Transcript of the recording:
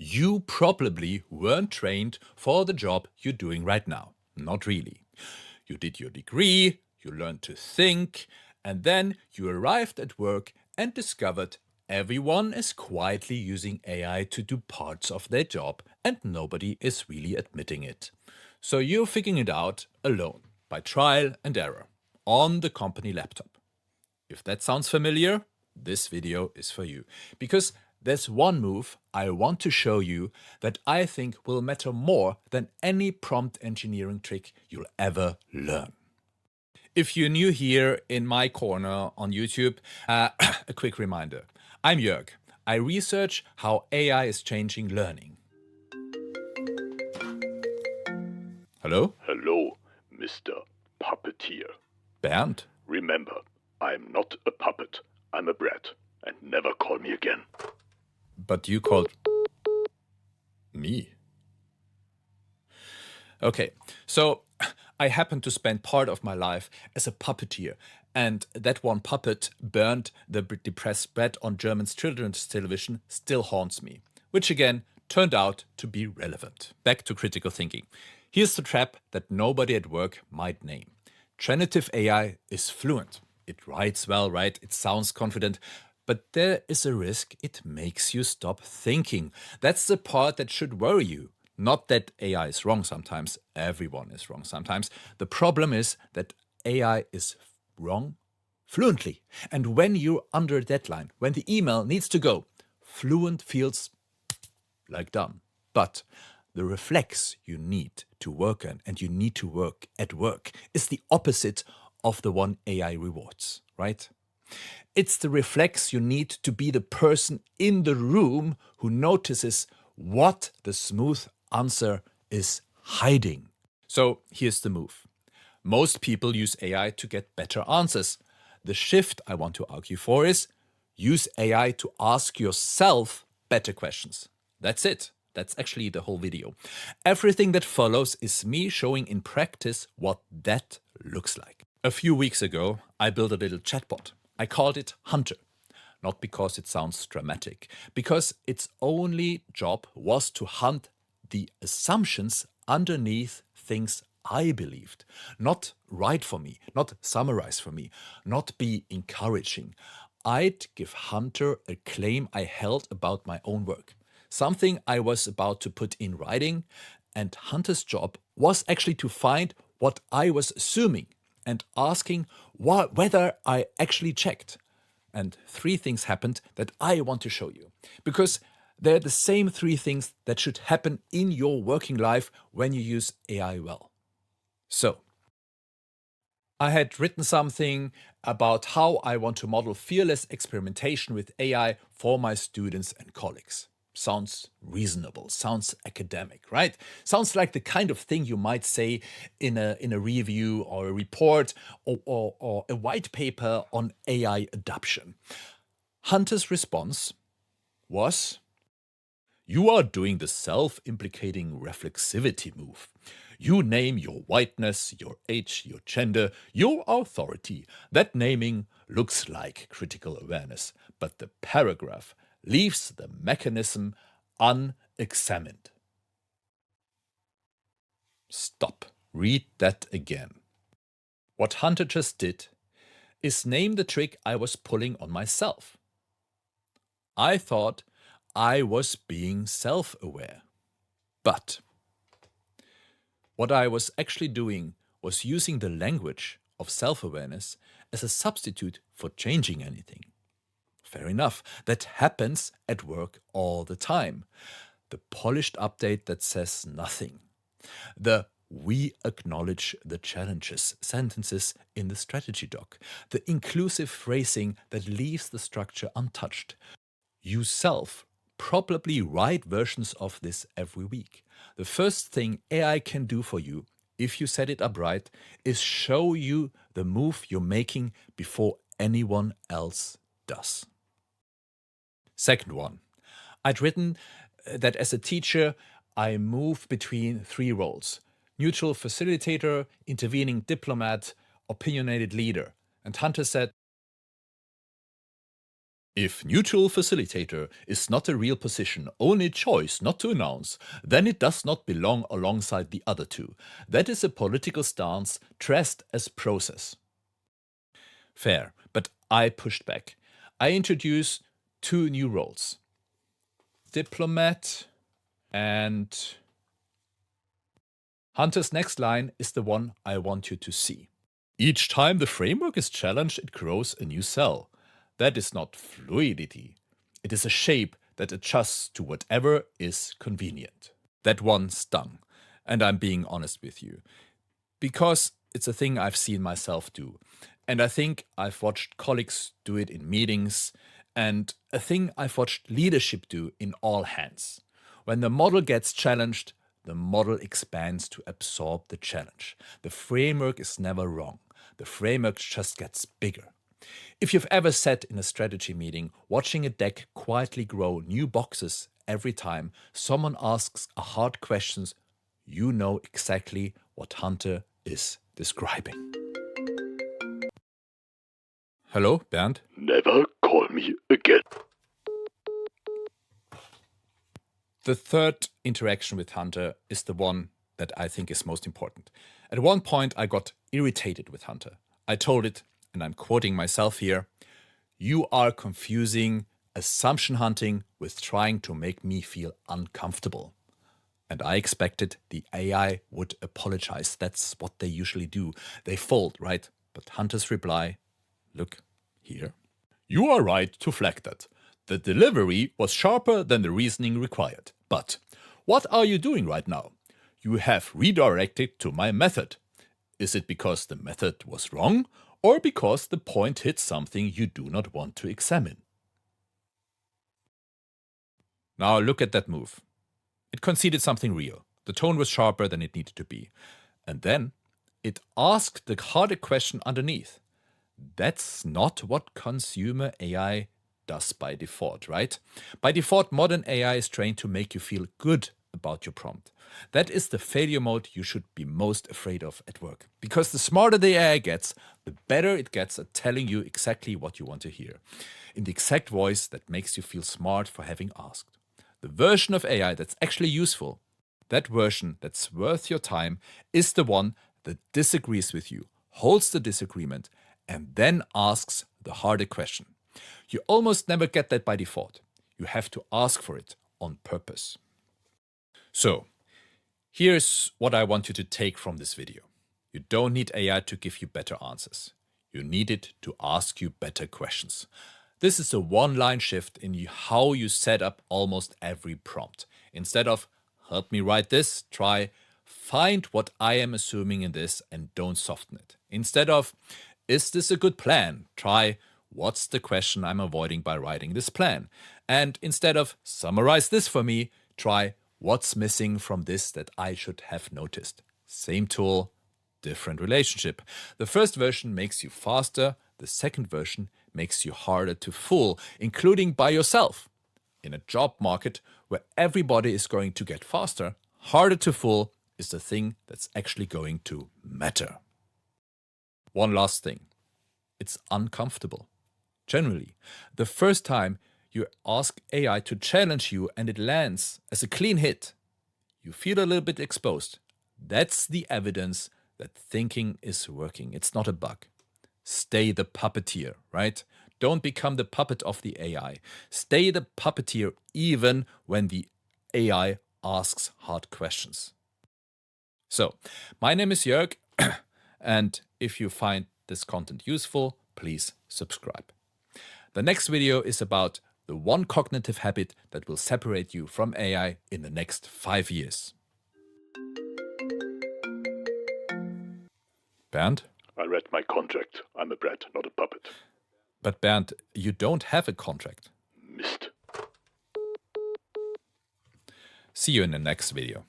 You probably weren't trained for the job you're doing right now. Not really. You did your degree, you learned to think, and then you arrived at work and discovered everyone is quietly using AI to do parts of their job and nobody is really admitting it. So you're figuring it out alone by trial and error on the company laptop. If that sounds familiar, this video is for you. Because there's one move I want to show you that I think will matter more than any prompt engineering trick you'll ever learn. If you're new here in my corner on YouTube, a quick reminder. I'm Jörg. I research how AI is changing learning. Hello? Hello, Mr. Puppeteer. Bernd? Remember, I'm not a puppet. I'm a brat. And never call me again. But you called me. Okay, so I happen to spend part of my life as a puppeteer, and that one puppet, Bernd, the depressed brat on German's children's television, still haunts me, which again turned out to be relevant. Back to critical thinking. Here's the trap that nobody at work might name. Generative AI is fluent. It writes well, right? It sounds confident. But there is a risk it makes you stop thinking. That's the part that should worry you. Not that AI is wrong sometimes. Everyone is wrong sometimes. The problem is that AI is wrong fluently. And when you're under a deadline, when the email needs to go, fluent feels like done. But the reflex you need to work on and you need to work at work is the opposite of the one AI rewards, right? It's the reflex you need to be the person in the room who notices what the smooth answer is hiding. So here's the move. Most people use AI to get better answers. The shift I want to argue for is use AI to ask yourself better questions. That's it. That's actually the whole video. Everything that follows is me showing in practice what that looks like. A few weeks ago, I built a little chatbot. I called it Hunter. Not because it sounds dramatic, because its only job was to hunt the assumptions underneath things I believed. Not write for me, not summarize for me, not be encouraging. I'd give Hunter a claim I held about my own work. Something I was about to put in writing, and Hunter's job was actually to find what I was assuming and asking whether I actually checked. And three things happened that I want to show you. Because they're the same three things that should happen in your working life when you use AI well. So, I had written something about how I want to model fearless experimentation with AI for my students and colleagues. Sounds reasonable, sounds academic, right? Sounds like the kind of thing you might say in a review or a report or a white paper on AI adoption. Hunter's response was, "You are doing the self-implicating reflexivity move. You name your whiteness, your age, your gender, your authority. That naming looks like critical awareness, but the paragraph leaves the mechanism unexamined." Stop. Read that again. What Hunter just did is name the trick I was pulling on myself. I thought I was being self-aware. But what I was actually doing was using the language of self-awareness as a substitute for changing anything. Fair enough, that happens at work all the time. The polished update that says nothing. The "we acknowledge the challenges" sentences in the strategy doc. The inclusive phrasing that leaves the structure untouched. You self probably write versions of this every week. The first thing AI can do for you, if you set it up right, is show you the move you're making before anyone else does. Second one, I'd written that as a teacher, I move between three roles: neutral facilitator, intervening diplomat, opinionated leader. And Hunter said, If neutral facilitator is not a real position, only choice not to announce, then it does not belong alongside the other two. That is a political stance dressed as process. Fair, but I pushed back. I introduce 2 new roles. Diplomat and Hunter's next line is the one I want you to see. Each time the framework is challenged, it grows a new cell. That is not fluidity. It is a shape that adjusts to whatever is convenient. That one stung, and I'm being honest with you. Because it's a thing I've seen myself do. And I think I've watched colleagues do it in meetings, and a thing I've watched leadership do in all hands. When the model gets challenged, the model expands to absorb the challenge. The framework is never wrong. The framework just gets bigger. If you've ever sat in a strategy meeting, watching a deck quietly grow new boxes every time someone asks a hard question, you know exactly what Hunter is describing. Hello, Bernd? Never call me again. The third interaction with Hunter is the one that I think is most important. At one point, I got irritated with Hunter. I told it, and I'm quoting myself here, "You are confusing assumption hunting with trying to make me feel uncomfortable." And I expected the AI would apologize. That's what they usually do. They fold, right? But Hunter's reply, look here. "You are right to flag that. The delivery was sharper than the reasoning required. But what are you doing right now? You have redirected to my method. Is it because the method was wrong, or because the point hit something you do not want to examine?" Now look at that move. It conceded something real. The tone was sharper than it needed to be. And then it asked the harder question underneath. That's not what consumer AI does by default, right? By default, modern AI is trained to make you feel good about your prompt. That is the failure mode you should be most afraid of at work. Because the smarter the AI gets, the better it gets at telling you exactly what you want to hear, in the exact voice that makes you feel smart for having asked. The version of AI that's actually useful, that version that's worth your time, is the one that disagrees with you, holds the disagreement, and then asks the harder question. You almost never get that by default. You have to ask for it on purpose. So, here's what I want you to take from this video. You don't need AI to give you better answers. You need it to ask you better questions. This is a one-line shift in how you set up almost every prompt. Instead of, "Help me write this," try, "Find what I am assuming in this and don't soften it." Instead of, "Is this a good plan?" try, "What's the question I'm avoiding by writing this plan?" And instead of, "Summarize this for me," try, "What's missing from this that I should have noticed?" Same tool, different relationship. The first version makes you faster. The second version makes you harder to fool, including by yourself. In a job market where everybody is going to get faster, harder to fool is the thing that's actually going to matter. One last thing. It's uncomfortable. Generally, the first time you ask AI to challenge you and it lands as a clean hit, you feel a little bit exposed. That's the evidence that thinking is working. It's not a bug. Stay the puppeteer, right? Don't become the puppet of the AI. Stay the puppeteer even when the AI asks hard questions. So, my name is Jörg, and if you find this content useful, please subscribe. The next video is about the one cognitive habit that will separate you from AI in the next 5 years. Bernd? I read my contract. I'm a brat, not a puppet. But Bernd, you don't have a contract. Mist. See you in the next video.